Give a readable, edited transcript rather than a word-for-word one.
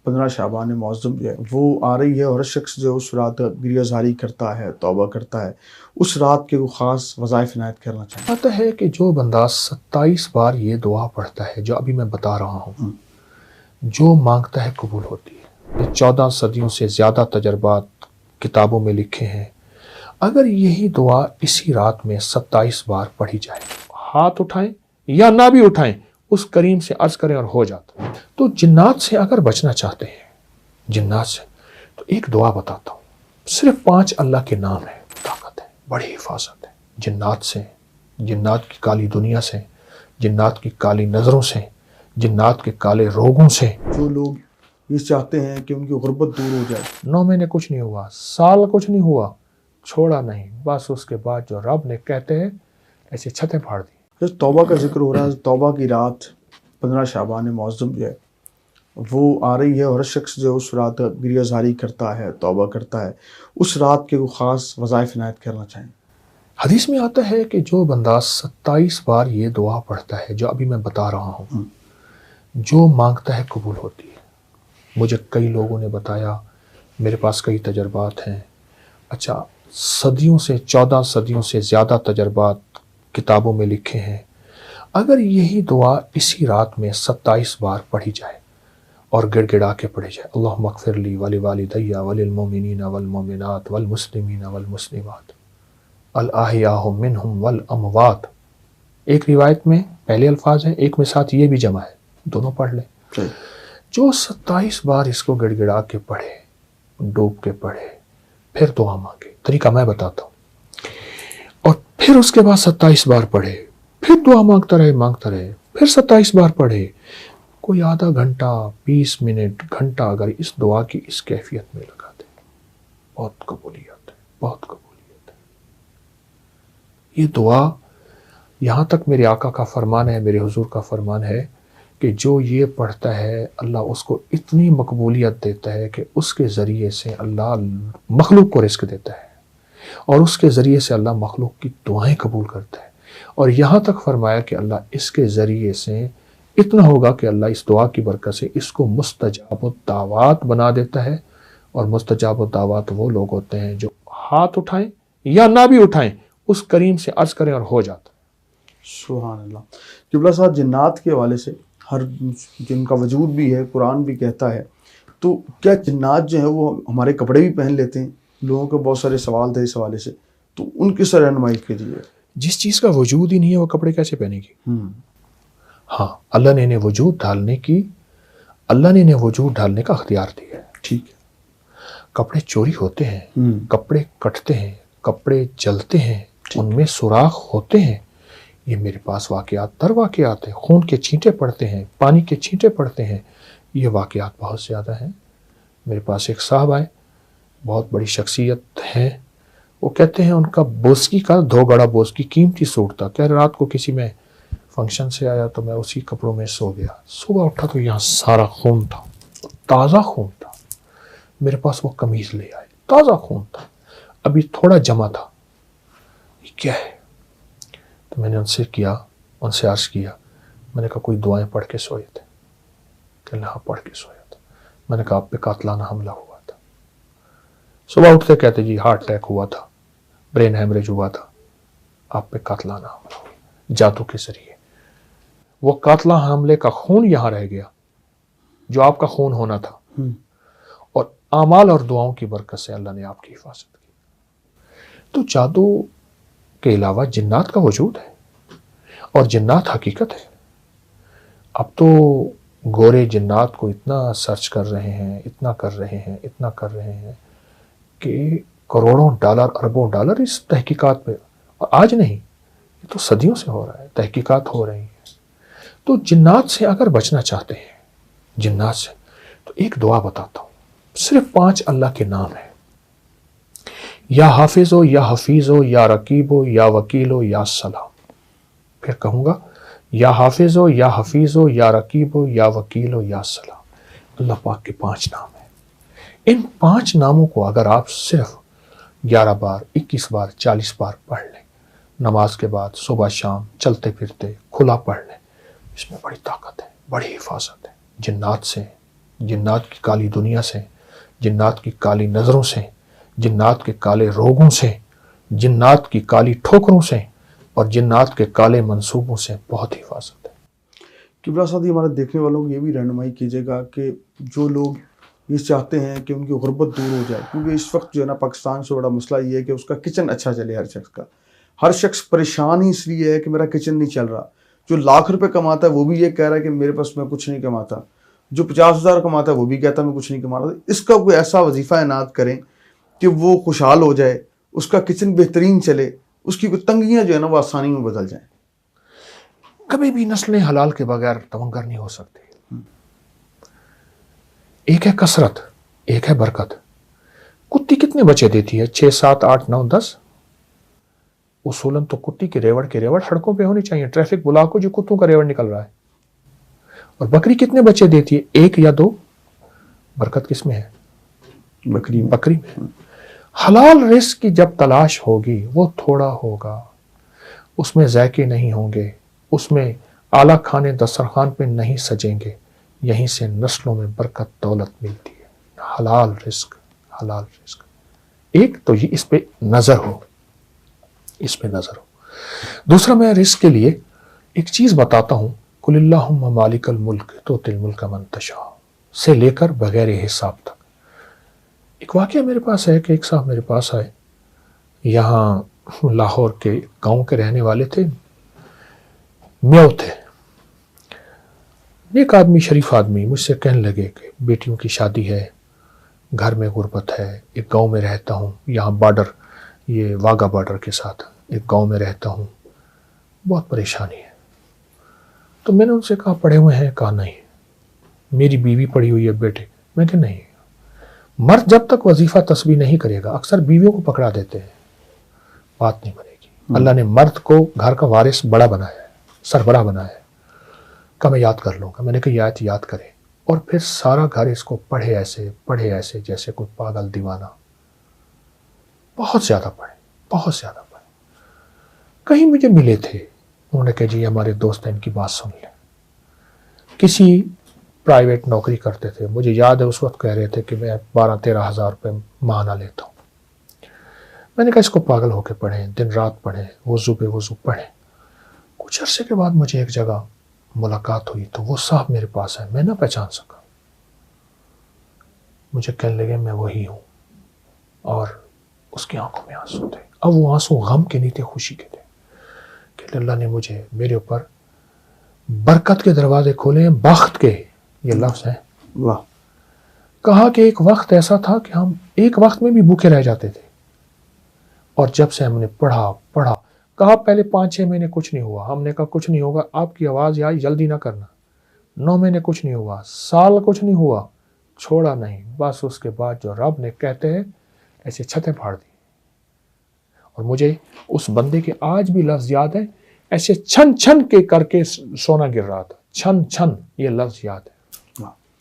15 شعبان معظم جو ہے وہ آ رہی ہے، اور ہر شخص جو اس رات گریہ زاری کرتا ہے، توبہ کرتا ہے، اس رات کے وہ خاص وظائف عنایت کرنا چاہیے۔ آتا ہے کہ جو بندہ 27 بار یہ دعا پڑھتا ہے جو ابھی میں بتا رہا ہوں، جو مانگتا ہے قبول ہوتی ہے۔ یہ 14 صدیوں سے زیادہ تجربات کتابوں میں لکھے ہیں۔ اگر یہی دعا اسی رات میں 27 بار پڑھی جائے، ہاتھ اٹھائیں یا نہ بھی اٹھائیں، اس کریم سے عرض کریں اور ہو جاتا ہے۔ تو جنات سے اگر بچنا چاہتے ہیں، جنات سے، تو ایک دعا بتاتا ہوں۔ صرف 5 اللہ کے نام ہے، طاقت ہے، بڑی حفاظت ہے جنات سے، جنات کی کالی دنیا سے، جنات کی کالی نظروں سے، جنات کے کالے روگوں سے۔ جو لوگ یہ چاہتے ہیں کہ ان کی غربت دور ہو جائے، 9 مہینے کچھ نہیں ہوا، سال کچھ نہیں ہوا، چھوڑا نہیں، بس اس کے بعد جو رب نے کہتے ہیں ایسے چھتیں پھاڑ دی۔ جب توبہ کا ذکر ہو رہا ہے، توبہ کی رات 15 شعبان معظم جو ہے وہ آ رہی ہے، اور ہر شخص جو اس رات گریہ زاری کرتا ہے، توبہ کرتا ہے، اس رات کے وہ خاص وظائف عنایت کرنا چاہیے۔ حدیث میں آتا ہے کہ جو بندہ 27 بار یہ دعا پڑھتا ہے جو ابھی میں بتا رہا ہوں، جو مانگتا ہے قبول ہوتی ہے۔ مجھے کئی لوگوں نے بتایا، میرے پاس کئی تجربات ہیں۔ اچھا، صدیوں سے 14 صدیوں سے زیادہ تجربات کتابوں میں لکھے ہیں۔ اگر یہی دعا اسی رات میں 27 بار پڑھی جائے اور گڑ گڑا کے پڑھی جائے، اللہم اغفر لی ولوالدی وللمؤمنین والمؤمنات والمسلمین والمسلمات الاحیاء منہم والاموات۔ ایک روایت میں پہلے الفاظ ہیں، ایک میں ساتھ یہ بھی جمع ہے، دونوں پڑھ لیں۔ جو 27 بار اس کو گڑ گڑا کے پڑھے، ڈوب کے پڑھے، پھر دعا مانگے، طریقہ میں بتاتا ہوں، اور پھر اس کے بعد 27 بار پڑھے، پھر دعا مانگتا رہے، پھر 27 بار پڑھے، کوئی آدھا گھنٹہ، 20 منٹ، گھنٹہ اگر اس دعا کی اس کیفیت میں لگا دے، بہت قبولیت ہے، بہت قبولیت ہے۔ یہ دعا، یہاں تک میرے آقا کا فرمان ہے، میرے حضور کا فرمان ہے کہ جو یہ پڑھتا ہے اللہ اس کو اتنی مقبولیت دیتا ہے کہ اس کے ذریعے سے اللہ مخلوق کو رزق دیتا ہے، اور اس کے ذریعے سے اللہ مخلوق کی دعائیں قبول کرتا ہے، اور یہاں تک فرمایا کہ اللہ اس کے ذریعے سے اتنا ہوگا کہ اللہ اس دعا کی برکت سے اس کو مستجاب الدعوات بنا دیتا ہے۔ اور مستجاب الدعوات وہ لوگ ہوتے ہیں جو ہاتھ اٹھائیں یا نہ بھی اٹھائیں، اس کریم سے عرض کریں اور ہو جاتا ہے۔ سبحان اللہ۔ قبلہ صاحب، جنات کے حوالے سے ہر جن کا وجود بھی ہے، قرآن بھی کہتا ہے، تو کیا جنات جو ہیں وہ ہمارے کپڑے بھی پہن لیتے ہیں؟ لوگوں کے بہت سارے سوال تھے اس حوالے سے، تو ان کی رہنمائی کیجیے۔ جس چیز کا وجود ہی نہیں ہے وہ کپڑے کیسے پہنے گی؟ ہاں، اللہ نے انہیں وجود ڈالنے کا اختیار دیا ہے۔ ٹھیک ہے۔ کپڑے چوری ہوتے ہیں، کپڑے کٹتے ہیں، کپڑے جلتے ہیں، ان میں سوراخ ہوتے ہیں۔ یہ میرے پاس واقعات در واقعات ہیں، خون کے چھینٹے پڑتے ہیں، پانی کے چھینٹے پڑتے ہیں، یہ واقعات بہت زیادہ ہیں۔ میرے پاس ایک صاحب آئے، بہت بڑی شخصیت ہے، وہ کہتے ہیں ان کا بوسکی کا 2 گڑا بوسکی قیمتی سوٹ تھا، کہ رات کو کسی میں فنکشن سے آیا تو میں اسی کپڑوں میں سو گیا، صبح اٹھا تو یہاں سارا خون تھا، تازہ خون تھا۔ میرے پاس وہ قمیض لے آئے، تازہ خون تھا، ابھی تھوڑا جمع تھا، یہ کیا ہے؟ تو میں نے ان سے عرض کیا، میں نے کہا کوئی دعائیں پڑھ کے سوئے تھے؟ کہ اللہ پڑھ کے سویا تھا۔ میں نے کہا آپ پہ قاتلانہ حملہ ہوا تھا؟ صبح اٹھتے کہتے جی ہارٹ اٹیک ہوا تھا، برین ہیمریج ہوا تھا، آپ پہ قاتلانہ حملہ ہوا جادو کے ذریعے۔ وہ قاتلانہ حملے کا خون یہاں رہ گیا جو آپ کا خون ہونا تھا، اور اعمال اور دعاؤں کی برکت سے اللہ نے آپ کی حفاظت کی۔ تو جادو کے علاوہ جنات کا وجود ہے، اور جنات حقیقت ہے۔ اب تو گورے جنات کو اتنا سرچ کر رہے ہیں، اتنا کر رہے ہیں کہ کروڑوں ڈالر، اربوں ڈالر اس تحقیقات پہ، اور آج نہیں، یہ تو صدیوں سے ہو رہا ہے، تحقیقات ہو رہی ہیں۔ تو جنات سے اگر بچنا چاہتے ہیں، جنات سے، تو ایک دعا بتاتا ہوں۔ صرف 5 اللہ کے نام ہیں، یا حافظ ہو، یا حفیظ ہو، یا رقیب ہو، یا وکیل ہو، یا سلام۔ پھر کہوں گا، یا حافظ ہو، یا حفیظ ہو، یا رقیب ہو، یا وکیل ہو، یا سلام۔ اللہ پاک کے 5 نام ہیں۔ ان 5 ناموں کو اگر آپ صرف 11 بار، 21 بار، 40 بار پڑھ لیں، نماز کے بعد، صبح شام، چلتے پھرتے، کھلا پڑھ لیں، اس میں بڑی طاقت ہے، بڑی حفاظت ہے، جنات سے، جنات کی کالی دنیا سے، جنات کی کالی نظروں سے، جنات کے کالے روگوں سے، جنات کی کالی ٹھوکروں سے اور جنات کے کالے منصوبوں سے بہت حفاظت ہے۔ قبلہ صاحب یہ ہمارے دیکھنے والوں کو یہ بھی رہنمائی کیجیے گا کہ جو لوگ یہ چاہتے ہیں کہ ان کی غربت دور ہو جائے، کیونکہ اس وقت جو ہے نا پاکستان سے بڑا مسئلہ یہ ہے کہ اس کا کچن اچھا چلے، ہر شخص پریشان ہی اس لیے ہے کہ میرا کچن نہیں چل رہا۔ جو لاکھ روپے کماتا ہے وہ بھی یہ کہہ رہا ہے کہ میرے پاس میں کچھ نہیں کماتا، جو 50,000 کماتا ہے وہ بھی کہتا ہے میں کچھ نہیں کماتا۔ اس کا کوئی ایسا وظیفہ عنایت کریں کہ وہ خوشحال ہو جائے، اس کا کچن بہترین چلے، اس کی تنگیاں جو ہے نا وہ آسانی میں بدل جائیں۔ کبھی بھی نسلیں حلال کے بغیر تمنگر نہیں ہو سکتی۔ ایک ہے کثرت، ایک ہے برکت۔ کتی کتنے بچے دیتی ہے؟ 6 7 8 9 10۔ اصولاً تو کتی کی ریوڑ سڑکوں پہ ہونی چاہیے، ٹریفک بلاک ہو جو کتوں کا ریوڑ نکل رہا ہے۔ اور بکری کتنے بچے دیتی ہے؟ 1 یا 2۔ برکت کس میں ہے؟ بکری میں۔ حلال رزق کی جب تلاش ہوگی وہ تھوڑا ہوگا، اس میں ذائقے نہیں ہوں گے، اس میں اعلیٰ کھانے دسترخوان پہ نہیں سجیں گے، یہیں سے نسلوں میں برکت دولت ملتی ہے۔ حلال رزق۔ ایک تو یہ اس پہ نظر ہو، دوسرا میں رزق کے لیے ایک چیز بتاتا ہوں، قل اللہم مالک الملک تؤتی الملک من تشاء سے لے کر بغیر حساب تک۔ ایک واقعہ میرے پاس ہے کہ ایک صاحب میرے پاس آئے، یہاں لاہور کے گاؤں کے رہنے والے تھے، میو تھے، ایک آدمی شریف آدمی، مجھ سے کہنے لگے کہ بیٹیوں کی شادی ہے، گھر میں غربت ہے، ایک گاؤں میں رہتا ہوں، یہاں بارڈر، یہ واگا بارڈر کے ساتھ ایک گاؤں میں رہتا ہوں، بہت پریشانی ہے۔ تو میں نے ان سے کہا پڑھے ہوئے ہیں؟ کہا نہیں۔ میری بیوی پڑھی ہوئی ہے بیٹے؟ میں کہ نہیں۔ مرد جب تک وظیفہ تسبیح نہیں کرے گا، اکثر بیویوں کو پکڑا دیتے ہیں، بات نہیں بنے گی۔ اللہ نے مرد کو گھر کا وارث بڑا بنایا ہے، سربراہ بنایا ہے۔ کہ میں یاد کر لوں گا۔ میں نے کہا یہ آیت یاد کرے، اور پھر سارا گھر اس کو پڑھے ایسے جیسے کوئی پاگل دیوانہ، بہت زیادہ پڑھے۔ کہیں مجھے ملے تھے، انہوں نے کہا جی ہمارے دوست ہیں، ان کی بات سن لیں۔ کسی پرائیویٹ نوکری کرتے تھے، مجھے یاد ہے اس وقت کہہ رہے تھے کہ میں 12-13 ہزار روپے ماہانہ لیتا ہوں۔ میں نے کہا اس کو پاگل ہو کے پڑھیں، دن رات پڑھیں، وضو پہ وضو پڑھیں۔ کچھ عرصے کے بعد مجھے ایک جگہ ملاقات ہوئی تو وہ صاحب میرے پاس ہے، میں نہ پہچان سکا۔ مجھے کہنے لگے میں وہی ہوں، اور اس کی آنکھوں میں آنسو تھے۔ اب وہ آنسو غم کے نہیں تھے، خوشی کے تھے کہ اللہ نے مجھے، میرے اوپر برکت کے دروازے کھولے ہیں، بخت کے، یہ لفظ ہے۔ واہ۔ کہا کہ ایک وقت ایسا تھا کہ ہم ایک وقت میں بھی بھوکے رہ جاتے تھے، اور جب سے ہم نے پڑھا، کہا پہلے 5-6 مہینے کچھ نہیں ہوا، ہم نے کہا کچھ نہیں ہوگا، آپ کی آواز آئی جلدی نہ کرنا۔ 9 مہینے کچھ نہیں ہوا، سال کچھ نہیں ہوا، چھوڑا نہیں، بس اس کے بعد جو رب نے کہتے ہیں ایسے چھتیں پھاڑ دی۔ اور مجھے اس بندے کے آج بھی لفظ یاد ہے، ایسے چھن چھن کے کر کے سونا گر رہا تھا، چھن چھن، یہ لفظ یاد ہے۔